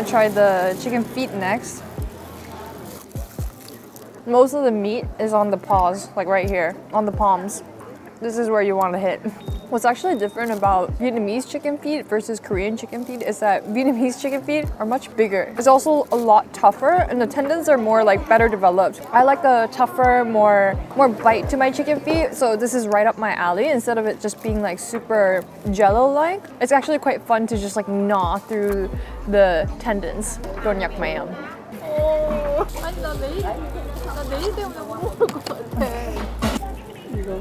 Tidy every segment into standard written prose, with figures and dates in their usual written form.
try the chicken feet next. Most of the meat is on the paws, like right here, on the palms. This is where you want to hit. What's actually different about Vietnamese chicken feet versus Korean chicken feet is that Vietnamese chicken feet are much bigger. It's also a lot tougher and the tendons are more like better developed. I like a tougher, more bite to my chicken feet, so this is right up my alley. Instead of it just being like super jello-like, it's actually quite fun to just like gnaw through the tendons. Don't yuck my yum. 아니 나 내일 때문에 못 먹을 것 같아. 이거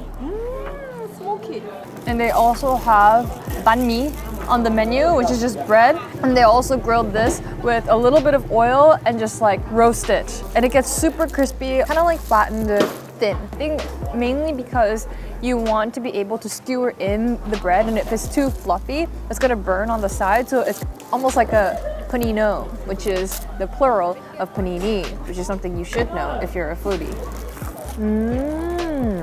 스모키. And they also have banh mi on the menu, which is just bread. And they also grilled this with a little bit of oil and just like roast it. And it gets super crispy, kind of like flattened thin. I think mainly because you want to be able to skewer in the bread, and if it's too fluffy, it's gonna burn on the side. So it's almost like a panino, which is the plural of panini, which is something you should know if you're a foodie.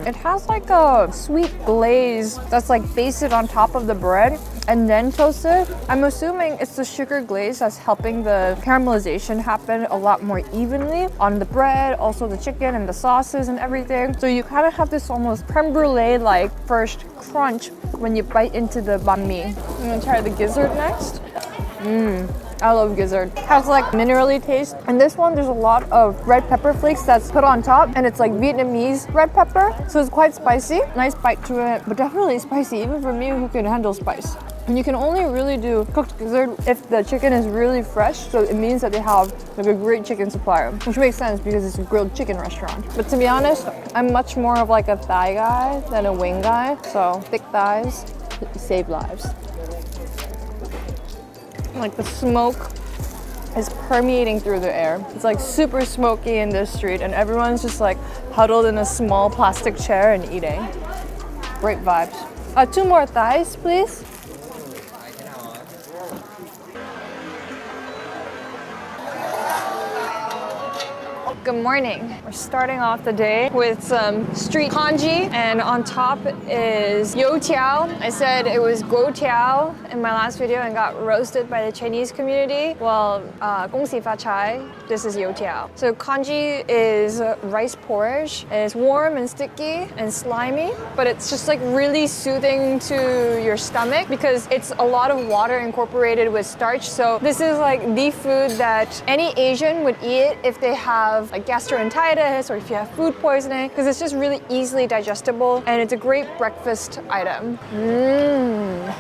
It has like a sweet glaze that's like basted on top of the bread and then toasted. I'm assuming it's the sugar glaze that's helping the caramelization happen a lot more evenly on the bread, also the chicken and the sauces and everything. So you kind of have this almost creme brulee like first crunch when you bite into the banh mi. I'm gonna try the gizzard next. I love gizzard. It has like minerally taste. And this one, there's a lot of red pepper flakes that's put on top, and it's like Vietnamese red pepper. So it's quite spicy. Nice bite to it, but definitely spicy, even for me who can handle spice. And you can only really do cooked gizzard if the chicken is really fresh. So it means that they have like a great chicken supplier, which makes sense because it's a grilled chicken restaurant. But to be honest, I'm much more of like a thigh guy than a wing guy. So thick thighs save lives. Like the smoke is permeating through the air. It's like super smoky in this street and everyone's just like huddled in a small plastic chair and eating. Great vibes. 2 more thighs, please. Good morning. We're starting off the day with some street congee, and on top is youtiao. I said it was guotiao in my last video and got roasted by the Chinese community. Well, 恭喜发财. This is youtiao. So congee is rice porridge. It's warm and sticky and slimy, but it's just like really soothing to your stomach because it's a lot of water incorporated with starch. So this is like the food that any Asian would eat if they have like gastroenteritis or if you have food poisoning, because it's just really easily digestible and it's a great breakfast item.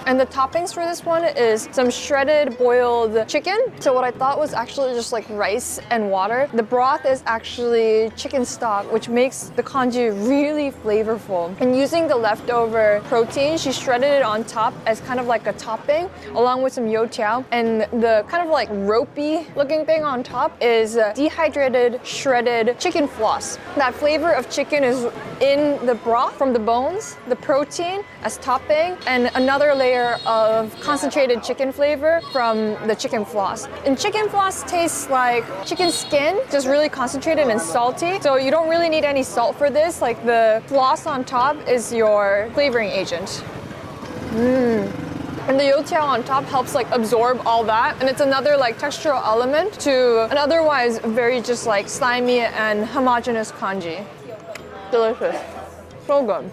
And the toppings for this one is some shredded boiled chicken. So what I thought was actually just like rice and water. The broth is actually chicken stock, which makes the congee really flavorful. And using the leftover protein, she shredded it on top as kind of like a topping along with some youtiao. And the kind of like ropey looking thing on top is dehydrated shredded chicken floss. That flavor of chicken is in the broth from the bones, the protein as topping, and another layer of concentrated chicken flavor from the chicken floss. And chicken floss tastes like chicken skin, just really concentrated and salty. So you don't really need any salt for this. Like the floss on top is your flavoring agent. And the youtiao on top helps like absorb all that, and it's another like textural element to an otherwise very just like slimy and homogeneous congee. Delicious. So good.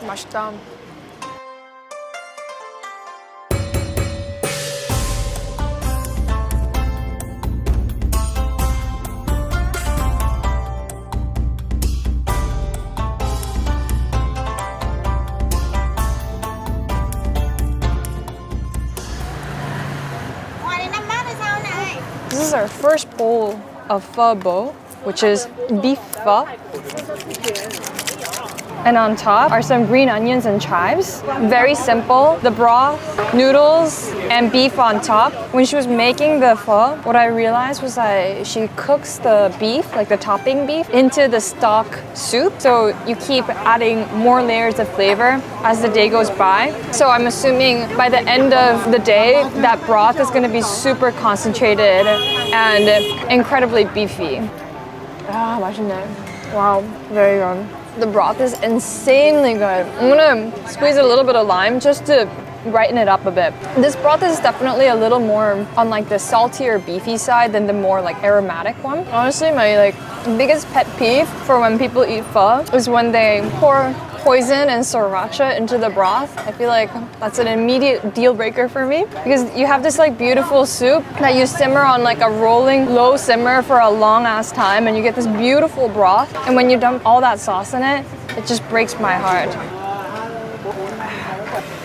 맛있다. This is our first bowl of pho bo, which is beef pho. And on top are some green onions and chives. Very simple. The broth, noodles, and beef on top. When she was making the pho, what I realized was that she cooks the beef, like the topping beef, into the stock soup. So you keep adding more layers of flavor as the day goes by. So I'm assuming by the end of the day, that broth is gonna be super concentrated and incredibly beefy. Ah, 맛있네. Wow, very good. The broth is insanely good. I'm gonna squeeze a little bit of lime just to brighten it up a bit. This broth is definitely a little more on like the saltier beefy side than the more like aromatic one. Honestly, my like biggest pet peeve for when people eat pho is when they pour poison and sriracha into the broth. I feel like that's an immediate deal breaker for me because you have this like beautiful soup that you simmer on like a rolling low simmer for a long ass time and you get this beautiful broth, and when you dump all that sauce in it, it just breaks my heart.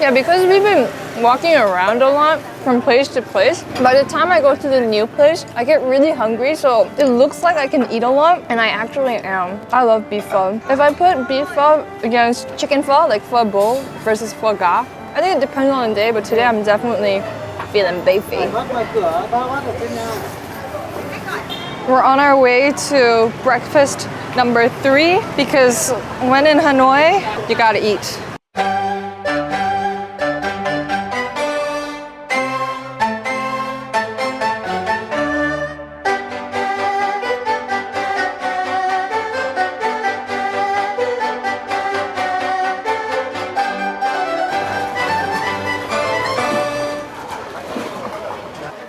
Yeah, because we've been walking around a lot from place to place, by the time I go to the new place, I get really hungry, so it looks like I can eat a lot, and I actually am. I love beef pho. If I put beef pho against chicken pho, like pho bowl versus pho ga, I think it depends on the day, but today I'm definitely feeling beefy. We're on our way to breakfast number 3 because when in Hanoi, you gotta eat.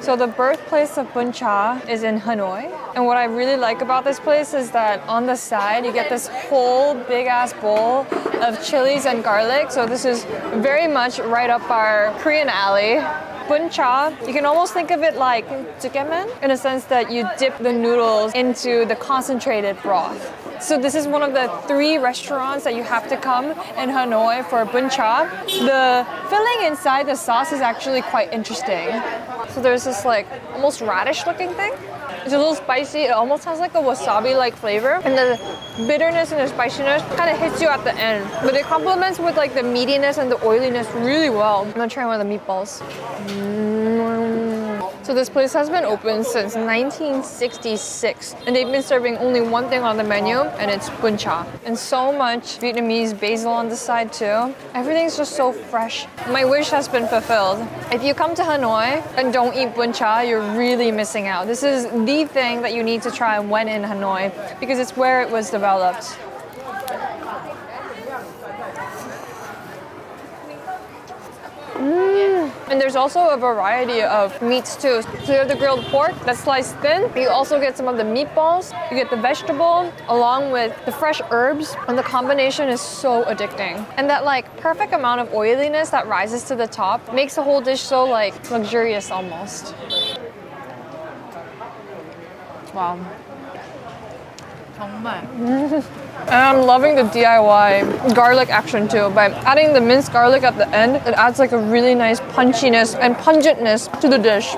So the birthplace of bún chả is in Hanoi. And what I really like about this place is that on the side, you get this whole big ass bowl of chilies and garlic. So this is very much right up our Korean alley. Bún chả, you can almost think of it like jjigae in a sense that you dip the noodles into the concentrated broth. So this is one of the 3 restaurants that you have to come in Hanoi for bún chả. The filling inside the sauce is actually quite interesting. So there's this like almost radish looking thing. It's a little spicy. It almost has like a wasabi-like flavor. And the bitterness and the spiciness kind of hits you at the end. But it complements with like the meatiness and the oiliness really well. I'm gonna try one of the meatballs. So this place has been open since 1966, and they've been serving only one thing on the menu, and it's bún chả. And so much Vietnamese basil on the side too. Everything's just so fresh. My wish has been fulfilled. If you come to Hanoi and don't eat bún chả, you're really missing out. This is the thing that you need to try when in Hanoi because it's where it was developed. And there's also a variety of meats too. So you have the grilled pork that's sliced thin. You also get some of the meatballs. You get the vegetable along with the fresh herbs. And the combination is so addicting. And that like perfect amount of oiliness that rises to the top makes the whole dish so like luxurious almost. Wow. And I'm loving the DIY garlic action too. By adding the minced garlic at the end, it adds like a really nice punchiness and pungentness to the dish.